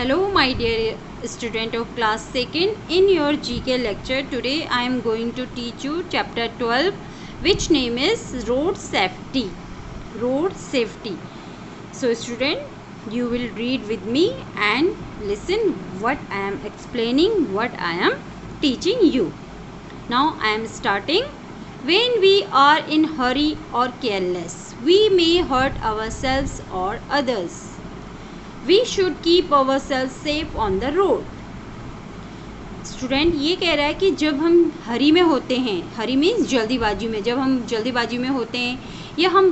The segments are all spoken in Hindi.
Hello, my dear student of class 2nd. In your GK lecture today, I am going to teach you chapter 12, which name is road safety. Road safety. So, student, you will read with me and listen what I am explaining, what I am teaching you. Now, I am starting. When we are in hurry or careless, we may hurt ourselves or others. We should keep ourselves safe on the road. Student ये कह रहा है कि जब हम हरी में होते हैं, हरी मीन्स जल्दीबाजी में, जब हम जल्दीबाजी में होते हैं या हम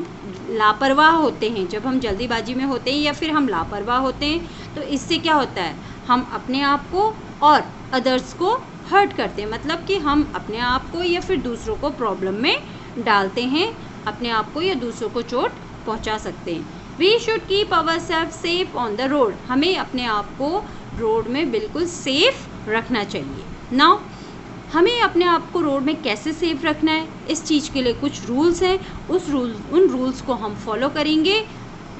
लापरवाह होते हैं, जब हम जल्दीबाजी में होते हैं या फिर हम लापरवाह होते हैं तो इससे क्या होता है, हम अपने आप को और अदर्स को हर्ट करते हैं। मतलब कि हम अपने आप को या फिर दूसरों को प्रॉब्लम में डालते हैं, अपने आप को या दूसरों को चोट पहुंचा सकते हैं। We should keep our self safe on the road. हमें अपने आप को रोड में बिल्कुल सेफ रखना चाहिए। नाउ हमें अपने आप को रोड में कैसे सेफ रखना है, इस चीज़ के लिए कुछ रूल्स हैं। उन रूल्स को हम फॉलो करेंगे,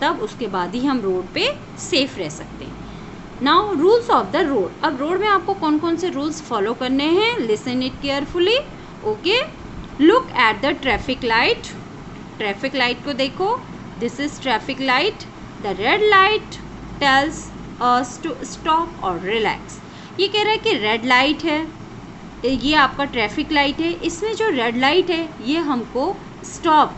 तब उसके बाद ही हम रोड पे सेफ रह सकते हैं। Now rules of the road. अब रोड में आपको कौन कौन से रूल्स फॉलो करने हैं, listen it carefully. Okay, look at the traffic light. Traffic light को देखो। This is traffic light. The red light tells us to stop और रिलैक्स। ये कह रहा है कि रेड लाइट है, ये आपका ट्रैफिक लाइट है। इसमें जो रेड लाइट है ये हमको स्टॉप,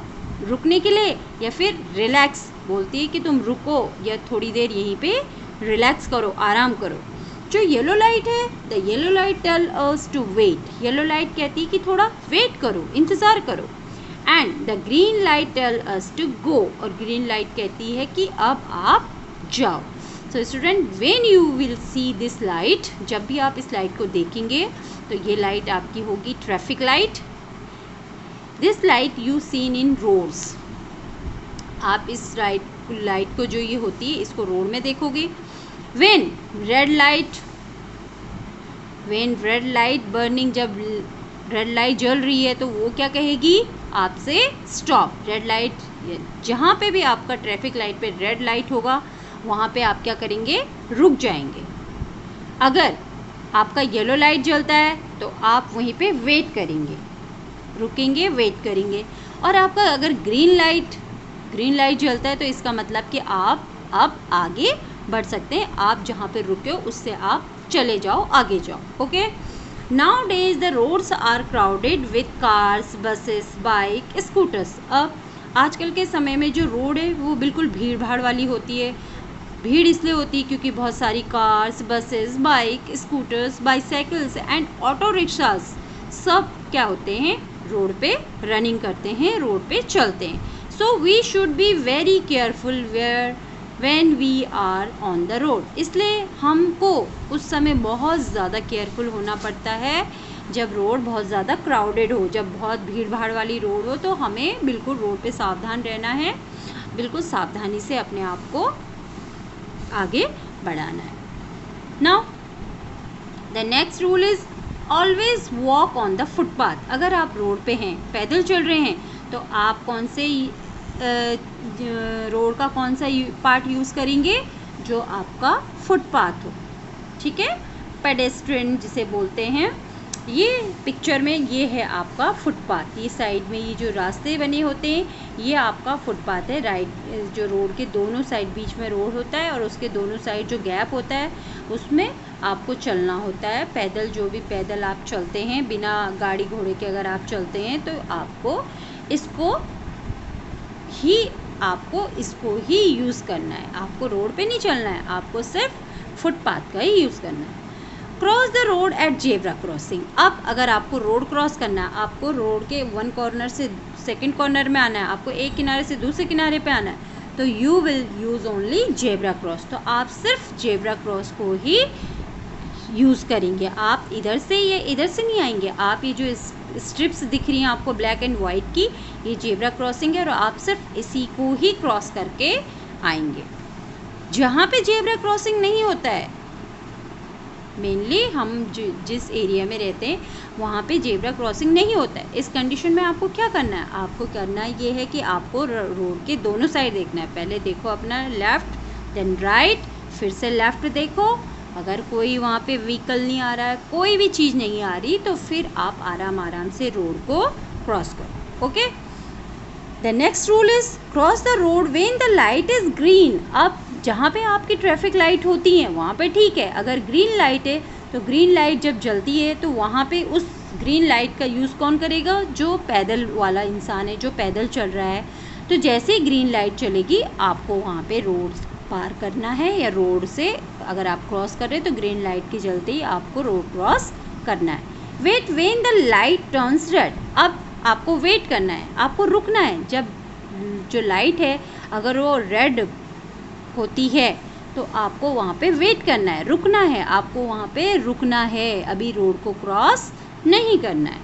रुकने के लिए, या फिर रिलैक्स बोलती है कि तुम रुको या थोड़ी देर यहीं पे रिलैक्स करो, आराम करो। जो येलो लाइट है, the yellow light tell us to wait. Yellow light कहती है कि थोड़ा वेट करो, इंतज़ार करो। And the green light tell us to go. और ग्रीन लाइट कहती है कि अब आप जाओ। So student, when you will see this light, जब भी आप इस लाइट को देखेंगे तो ये लाइट आपकी होगी traffic light. This light you seen in roads. आप इस लाइट को जो ये होती है इसको रोड में देखोगे। व्हेन रेड लाइट बर्निंग, जब रेड लाइट जल रही है तो वो क्या कहेगी आपसे, स्टॉप। रेड लाइट, जहाँ पे भी आपका ट्रैफिक लाइट पे रेड लाइट होगा वहाँ पे आप क्या करेंगे, रुक जाएंगे। अगर आपका येलो लाइट जलता है तो आप वहीं पे वेट करेंगे, रुकेंगे, वेट करेंगे। और आपका अगर ग्रीन लाइट जलता है तो इसका मतलब कि आप अब आगे बढ़ सकते हैं। आप जहाँ पे रुके हो उससे आप चले जाओ, आगे जाओ। Okay, Nowadays the roads are crowded with cars, buses, bike, scooters. अब आजकल के समय में जो रोड है वो बिल्कुल भीड़ भाड़ वाली होती है। भीड़ इसलिए होती है क्योंकि बहुत सारी cars, buses, bike, scooters, bicycles and auto rickshaws सब क्या होते हैं, रोड पे रनिंग करते हैं, रोड पे चलते हैं। So we should be very careful when we are on the road. इसलिए हमको उस समय बहुत ज़्यादा केयरफुल होना पड़ता है जब रोड बहुत ज़्यादा क्राउडेड हो, जब बहुत भीड़ भाड़ वाली रोड हो, तो हमें बिल्कुल रोड पे सावधान रहना है, बिल्कुल सावधानी से अपने आप को आगे बढ़ाना है। Now the next rule is always walk on the footpath. अगर आप रोड पे हैं, पैदल चल रहे हैं, तो आप कौन से रोड का कौन सा पार्ट यूज़ करेंगे, जो आपका फुटपाथ हो। ठीक है, पेडेस्ट्रियन जिसे बोलते हैं। ये पिक्चर में ये है आपका फुटपाथ। ये साइड में ये जो रास्ते बने होते हैं ये आपका फुटपाथ है। राइट, जो रोड के दोनों साइड, बीच में रोड होता है और उसके दोनों साइड जो गैप होता है उसमें आपको चलना होता है। पैदल, जो भी पैदल आप चलते हैं, बिना गाड़ी घोड़े के अगर आप चलते हैं तो आपको इसको ही यूज़ करना है। आपको रोड पे नहीं चलना है, आपको सिर्फ फुटपाथ का ही यूज़ करना है। Cross the road at zebra crossing. अब अगर आपको रोड क्रॉस करना है, आपको रोड के वन कॉर्नर से सेकंड कॉर्नर में आना है, आपको एक किनारे से दूसरे किनारे पे आना है, तो you will use only zebra cross. तो आप सिर्फ जेब्रा क्रॉस को ही यूज़ करेंगे। आप इधर से या इधर से नहीं आएंगे। आप ये जो स्ट्रिप्स दिख रही हैं आपको ब्लैक एंड वाइट की, ये जेब्रा क्रॉसिंग है और आप सिर्फ इसी को ही क्रॉस करके आएंगे। जहाँ पे जेब्रा क्रॉसिंग नहीं होता है, मेनली हम जिस एरिया में रहते हैं वहाँ पे जेब्रा क्रॉसिंग नहीं होता है, इस कंडीशन में आपको क्या करना है, आपको करना ये है कि आपको रोड के दोनों साइड देखना है। पहले देखो अपना लेफ़्ट, देन राइट, फिर से लेफ़्ट देखो, अगर कोई वहाँ पे व्हीकल नहीं आ रहा है, कोई भी चीज़ नहीं आ रही, तो फिर आप आराम से रोड को क्रॉस करो। Okay, the next rule is cross the road when the light is green. अब जहाँ पे आपकी ट्रैफिक लाइट होती हैं वहाँ पे ठीक है, अगर ग्रीन लाइट है तो ग्रीन लाइट जब जलती है तो वहाँ पे उस ग्रीन लाइट का यूज़ कौन करेगा? जो पैदल वाला इंसान है, जो पैदल चल रहा है। तो जैसे ही ग्रीन लाइट चलेगी आपको वहाँ पे रोड पार करना है, या रोड से अगर आप क्रॉस कर रहे हैं तो ग्रीन लाइट के चलते ही आपको रोड क्रॉस करना है। Wait when the light turns red. अब आपको वेट करना है, आपको रुकना है। जब जो लाइट है अगर वो रेड होती है तो आपको वहाँ पे वेट करना है, रुकना है, आपको वहाँ पे रुकना है, अभी रोड को क्रॉस नहीं करना है।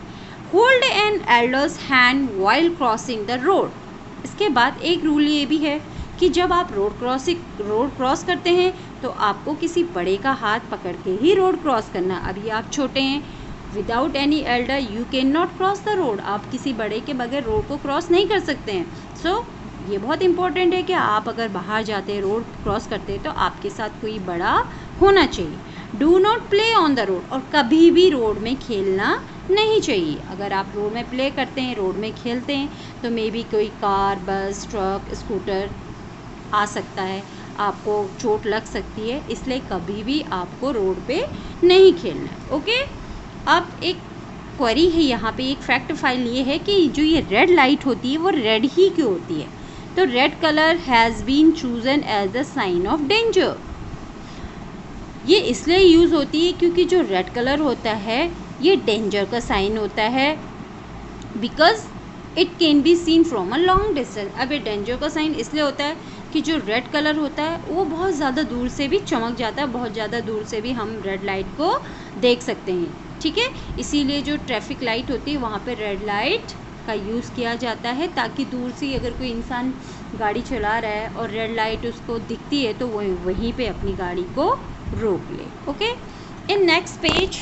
Hold N elders hand while crossing the road. इसके बाद एक रूल ये भी है कि जब आप रोड क्रॉस करते हैं तो आपको किसी बड़े का हाथ पकड़ के ही रोड क्रॉस करना। अभी आप छोटे हैं, without any Elder you can not cross the road. आप किसी बड़े के बगैर रोड को क्रॉस नहीं कर सकते हैं। सो ये बहुत इंपॉर्टेंट है कि आप अगर बाहर जाते हैं, रोड क्रॉस करते हैं, तो आपके साथ कोई बड़ा होना चाहिए। Do not play on the road. और कभी भी रोड में खेलना नहीं चाहिए। अगर आप रोड में प्ले करते हैं, रोड में खेलते हैं, तो मे बी कोई कार, बस, ट्रक, स्कूटर आ सकता है, आपको चोट लग सकती है, इसलिए कभी भी आपको रोड पे नहीं खेलना है। ओके, अब एक क्वेरी है यहाँ पे, एक फैक्ट फाइल ये है कि जो ये रेड लाइट होती है वो रेड ही क्यों होती है? तो red colour has been chosen as the sign of danger. ये इसलिए यूज़ होती है क्योंकि जो रेड कलर होता है ये डेंजर का साइन होता है, because it can be seen from a long distance. अब ये डेंजर का साइन इसलिए होता है कि जो रेड कलर होता है वो बहुत ज़्यादा दूर से भी चमक जाता है, बहुत ज़्यादा दूर से भी हम रेड लाइट को देख सकते हैं। ठीक है, इसीलिए जो ट्रैफिक लाइट होती है वहाँ पे रेड लाइट का यूज़ किया जाता है, ताकि दूर से अगर कोई इंसान गाड़ी चला रहा है और रेड लाइट उसको दिखती है तो वो वहीं पे अपनी गाड़ी को रोक ले। Okay, in next page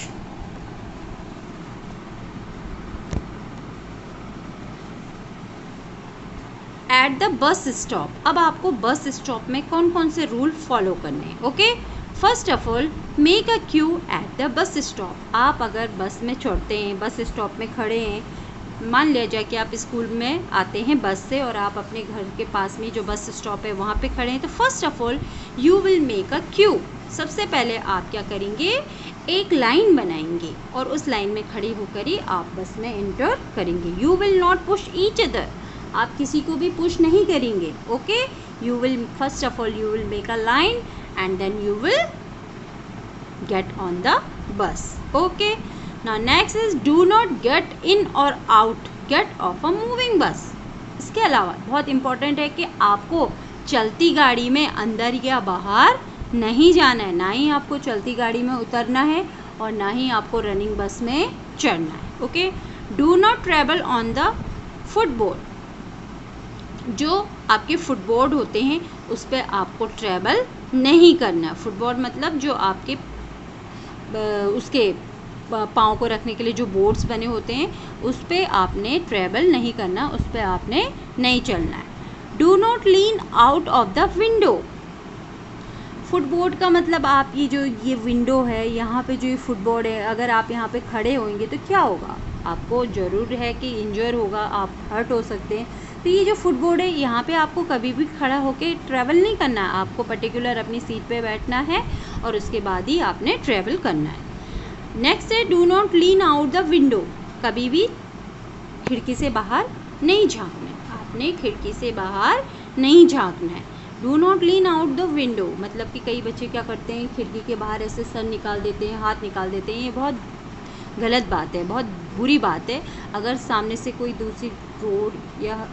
at the bus stop. अब आपको बस स्टॉप में कौन कौन से रूल फॉलो करने हैं? Okay, first of all make a Q at the bus stop. आप अगर बस में चढ़ते हैं, बस स्टॉप में खड़े हैं, मान लिया जाए कि आप स्कूल में आते हैं बस से और आप अपने घर के पास में जो बस स्टॉप है वहाँ पे खड़े हैं, तो first of all you will make a Q. सबसे पहले आप क्या करेंगे? एक लाइन बनाएंगे और उस लाइन में खड़े होकर ही आप बस में एंटर करेंगे। You will not push each other. आप किसी को भी पुश नहीं करेंगे। Okay, you will first of all you will make a line and then you will get on the bus. Okay, now next is do not get in or out get off a moving bus। इसके अलावा बहुत इम्पॉर्टेंट है कि आपको चलती गाड़ी में अंदर या बाहर नहीं जाना है, ना ही आपको चलती गाड़ी में उतरना है और ना ही आपको रनिंग बस में चढ़ना है। Okay, do not travel on the footboard. जो आपके फुटबोर्ड होते हैं उस पर आपको ट्रेवल नहीं करना है। फुटबोर्ड मतलब जो आपके उसके पाँव को रखने के लिए जो बोर्ड्स बने होते हैं उस पर आपने ट्रेवल नहीं करना, उस पर आपने नहीं चलना है। Do not lean out of the window. Footboard का मतलब आप ये विंडो है, यहाँ पे जो ये फुटबोर्ड है, अगर आप यहाँ पे खड़े होंगे तो क्या होगा? आपको ज़रूर है कि इंजर होगा, आप हर्ट हो सकते हैं। तो ये जो फुटबोर्ड है यहाँ पे आपको कभी भी खड़ा होके ट्रैवल नहीं करना है, आपको पर्टिकुलर अपनी सीट पे बैठना है और उसके बाद ही आपने ट्रैवल करना है। नेक्स्ट है do not lean out the window. कभी भी खिड़की से बाहर नहीं झांकना है, आपने खिड़की से बाहर नहीं झांकना है। Do not lean out the window मतलब कि कई बच्चे क्या करते हैं, खिड़की के बाहर ऐसे सर निकाल देते हैं, हाथ निकाल देते हैं। ये बहुत गलत बात है, बहुत बुरी बात है। अगर सामने से कोई दूसरी रोड या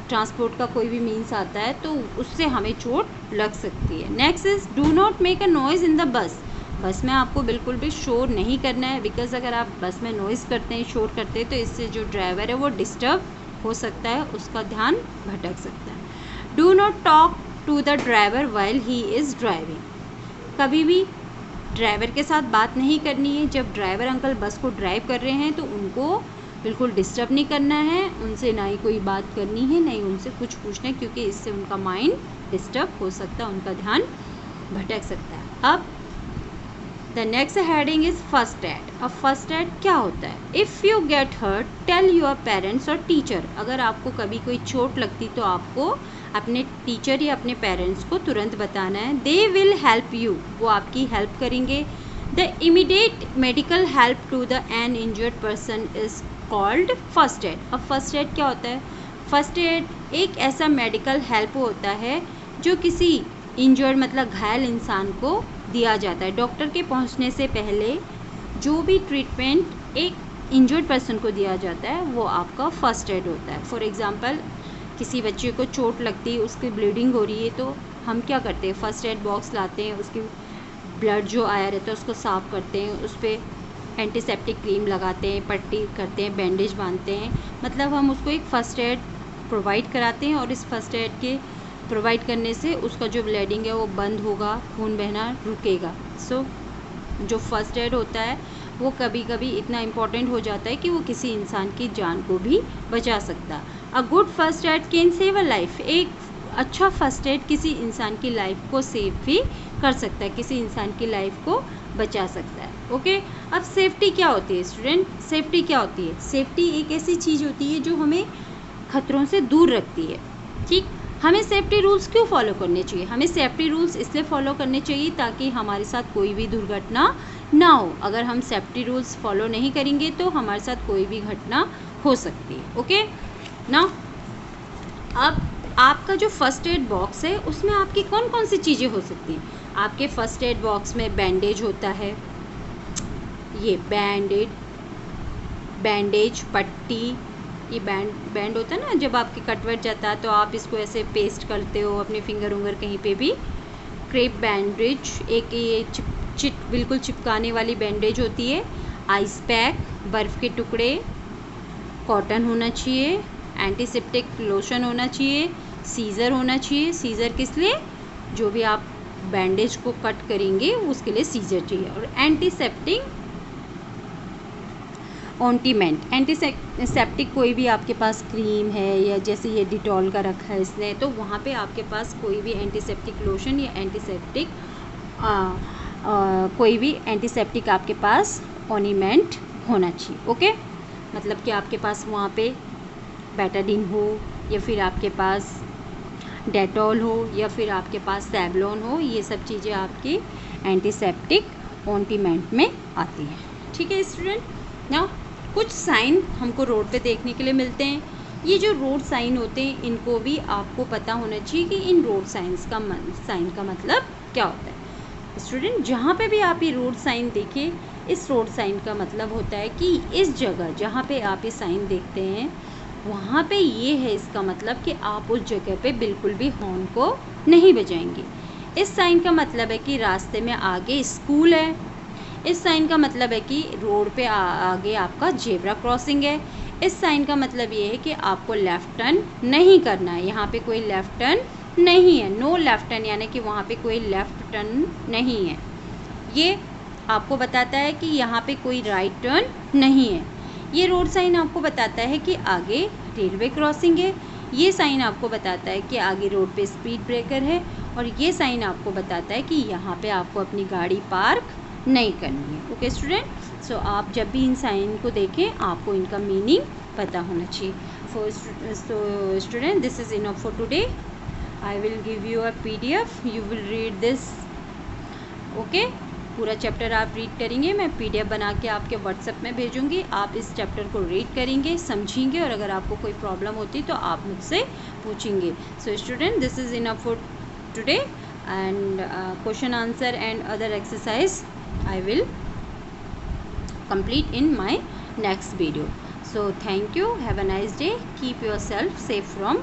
ट्रांसपोर्ट का कोई भी मीन्स आता है तो उससे हमें चोट लग सकती है। Next is do not make a noise in the bus. बस में आपको बिल्कुल भी शोर नहीं करना है, बिकॉज़ अगर आप बस में नॉइज़ करते हैं, शोर करते हैं, तो इससे जो ड्राइवर है वो डिस्टर्ब हो सकता है, उसका ध्यान भटक सकता है। Do not talk to the driver while he is driving. कभी भी ड्राइवर के साथ बात नहीं करनी है। जब ड्राइवर अंकल बस को ड्राइव कर रहे हैं तो उनको बिल्कुल डिस्टर्ब नहीं करना है, उनसे ना ही कोई बात करनी है, ना ही उनसे कुछ पूछना है, क्योंकि इससे उनका माइंड डिस्टर्ब हो सकता है, उनका ध्यान भटक सकता है। अब the next heading is first aid. अब फर्स्ट एड क्या होता है? If you get hurt tell your parents और टीचर। अगर आपको कभी कोई चोट लगती तो आपको अपने टीचर या अपने पेरेंट्स को तुरंत बताना है। दे विल हेल्प यू, वो आपकी हेल्प करेंगे। The immediate medical help to the an injured person is called first aid. अब फर्स्ट एड क्या होता है? फर्स्ट एड एक ऐसा मेडिकल हेल्प होता है जो किसी इंजर्ड मतलब घायल इंसान को दिया जाता है। डॉक्टर के पहुंचने से पहले जो भी ट्रीटमेंट एक इंजर्ड पर्सन को दिया जाता है वो आपका फर्स्ट एड होता है। फॉर एग्जांपल किसी बच्चे को चोट लगती है, उसकी ब्लीडिंग हो रही है, तो हम क्या करते हैं? फर्स्ट एड बॉक्स लाते हैं, उसकी ब्लड जो आया रहता है उसको साफ़ करते हैं, उस पर एंटीसेप्टिक क्रीम लगाते हैं, पट्टी करते हैं, बैंडेज बांधते हैं, मतलब हम उसको एक फ़र्स्ट एड प्रोवाइड कराते हैं। और इस फर्स्ट एड के प्रोवाइड करने से उसका जो ब्लीडिंग है वो बंद होगा, खून बहना रुकेगा। सो जो फर्स्ट एड होता है वो कभी कभी इतना इम्पॉर्टेंट हो जाता है कि वो किसी इंसान की जान को भी बचा सकता है। A good first aid can save a life. एक अच्छा फर्स्ट एड किसी इंसान की लाइफ को सेव भी कर सकता है, किसी इंसान की लाइफ को बचा सकता है। ओके, अब सेफ्टी क्या होती है स्टूडेंट? सेफ्टी क्या होती है? सेफ्टी एक ऐसी चीज़ होती है जो हमें खतरों से दूर रखती है। ठीक, हमें सेफ्टी रूल्स क्यों फॉलो करने चाहिए? हमें सेफ्टी रूल्स इसलिए फॉलो करने चाहिए ताकि हमारे साथ कोई भी दुर्घटना ना हो। अगर हम सेफ्टी रूल्स फॉलो नहीं करेंगे तो हमारे साथ कोई भी घटना हो सकती है। ओके ना, अब आपका जो फर्स्ट एड बॉक्स है उसमें आपकी कौन कौन सी चीज़ें हो सकती हैं? आपके फर्स्ट एड बॉक्स में बैंडेज होता है, ये बैंडेज, पट्टी, ये बैंड होता है ना, जब आपके कटवट जाता है तो आप इसको ऐसे पेस्ट करते हो अपने फिंगर उंगर कहीं पे भी। क्रेप बैंडेज, एक ये बिल्कुल चिपकाने वाली बैंडेज होती है। आइस पैक, बर्फ़ के टुकड़े, कॉटन होना चाहिए, एंटीसेप्टिक लोशन होना चाहिए, सीज़र होना चाहिए। सीज़र किस लिए? जो भी आप बैंडेज को कट करेंगे उसके लिए सीज़र चाहिए। और एंटीसेप्टिक ऑइंटमेंट, एंटीसेप्टिक कोई भी आपके पास क्रीम है या जैसे ये डिटॉल का रखा है इसने, तो वहाँ पे आपके पास कोई भी एंटीसेप्टिक लोशन या एंटीसेप्टिक कोई भी एंटीसेप्टिक आपके पास ऑर्नामेंट होना चाहिए। ओके, मतलब कि आपके पास वहाँ पे बेटाडीन हो या फिर आपके पास डेटॉल हो या फिर आपके पास सैवलॉन हो, ये सब चीज़ें आपकी एंटीसेप्टिक ऑइंटमेंट में आती हैं। ठीक है स्टूडेंट ना, कुछ साइन हमको रोड पे देखने के लिए मिलते हैं। ये जो रोड साइन होते हैं इनको भी आपको पता होना चाहिए कि इन रोड साइन का मतलब क्या होता है। स्टूडेंट जहाँ पे भी आप ये रोड साइन देखें, इस रोड साइन का मतलब होता है कि इस जगह जहाँ पे आप ये साइन देखते हैं वहाँ पे ये है, इसका मतलब कि आप उस जगह पे बिल्कुल भी हॉर्न को नहीं बजाएंगे। इस साइन का मतलब है कि रास्ते में आगे स्कूल है। इस साइन का मतलब है कि रोड पे आगे आपका जेब्रा क्रॉसिंग है। इस साइन का मतलब ये है कि आपको लेफ़्ट टर्न नहीं करना है, यहाँ पे कोई लेफ़्ट टर्न नहीं है, नो लेफ़्ट टर्न, यानी कि वहाँ पे कोई लेफ़्ट टर्न नहीं है। ये आपको बताता है कि यहाँ पे कोई राइट टर्न नहीं है। ये रोड साइन आपको बताता है कि आगे रेलवे क्रॉसिंग है। ये साइन आपको बताता है कि आगे रोड पे स्पीड ब्रेकर है। और ये साइन आपको बताता है कि यहाँ पे आपको अपनी गाड़ी पार्क नहीं करनी है। ओके स्टूडेंट, सो आप जब भी इन साइन को देखें आपको इनका मीनिंग पता होना चाहिए। So student, this is enough for today. I will give you a PDF, you will read this. Okay, पूरा चैप्टर आप रीड करेंगे, मैं PDF बना के आपके WhatsApp में भेजूँगी। आप इस चैप्टर को रीड करेंगे, समझेंगे, और अगर आपको कोई प्रॉब्लम होती तो आप मुझसे पूछेंगे। So student, this is enough for today, and question answer and other exercise I will complete in my next video. So thank you, have a nice day, keep yourself safe from